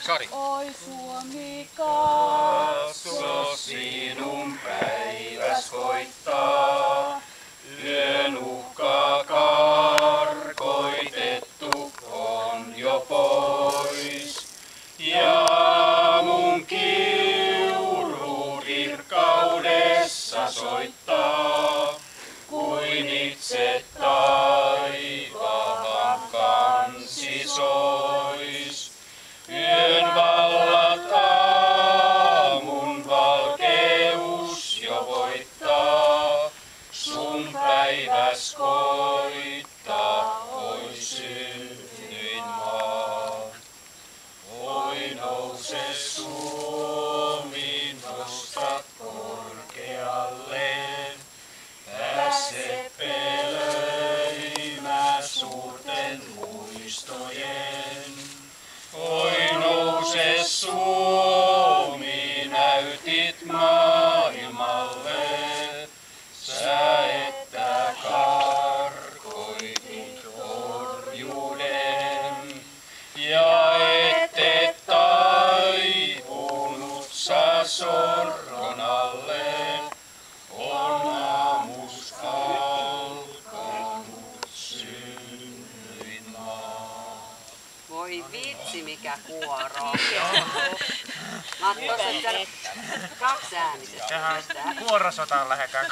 Sori. Oi Suomi, katso Sinun päiväs koittaa, yön uhka karkoitettu on jo pois. Ja mun kiuru kirkkaudessa soittaa, kuin itse taivaan kansi sois. Yön vallat aamun valkeus jo voittaa, sun päiväs koittaa, oi synnyin maa. Oi nouse Suomi, nosta korkealleen, pääse pelöimään suurten muistojen. Oi nouse Suomi, näytit maailmalle, sä että karkoitit orjuuden. Ja ette taipunut sä sorron alle, on aamus alkanut synnyin maa. Voi vitsi mikä kuoro. Mä oon tossa kaksiäänisesti. Kuorosotaan lähdetään.